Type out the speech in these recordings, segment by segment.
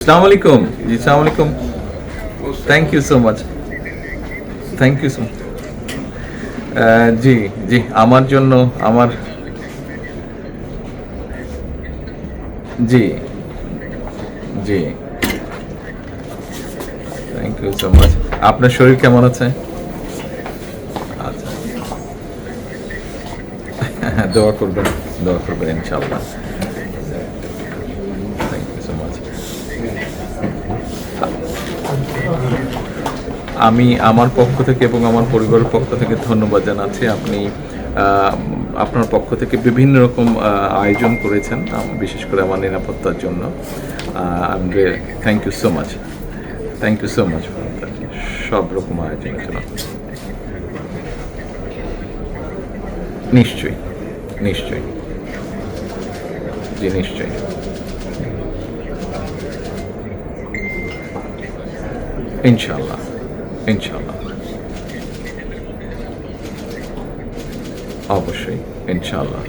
अस्सलाम वालेकुम जी, अस्सलाम वालेकुम। Thank you so much, thank you so much. জি জি, আমার জন্য আমার জি জি, থ্যাংক ইউ সো মাচ। আপনার শরীর কেমন আছে? আচ্ছা, হ্যাঁ, দোয়া করবেন ইনশাআল্লাহ। Thank you so much. আমি আমার পক্ষ থেকে এবং আমার পরিবারের পক্ষ থেকে ধন্যবাদ জানাচ্ছি। আপনি আপনার পক্ষ থেকে বিভিন্ন রকম আয়োজন করেছেন, বিশেষ করে আমার নিরাপত্তার জন্য। Thank you so much, thank you so much সব রকম আয়োজনের জন্য। নিশ্চয়ই, নিশ্চয়ই, জি নিশ্চয়ই। ইনশাআল্লাহ, ইনশাআল্লাহ, অবশ্যই, ইনশাআল্লাহ,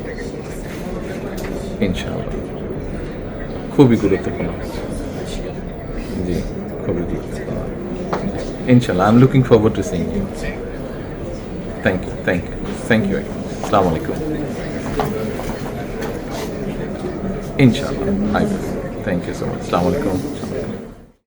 ইনশাআল্লাহ। খুবই গুরুত্বপূর্ণ, জি, খুবই গুরুত্বপূর্ণ। ইনশাআল্লাহ, I am looking forward to seeing you. Thank you, thank you, thank you. আসসালামু আলাইকুম। ইনশাআল্লাহ, থ্যাংক ইউ সো মাচ। আসসালামু আলাইকুম।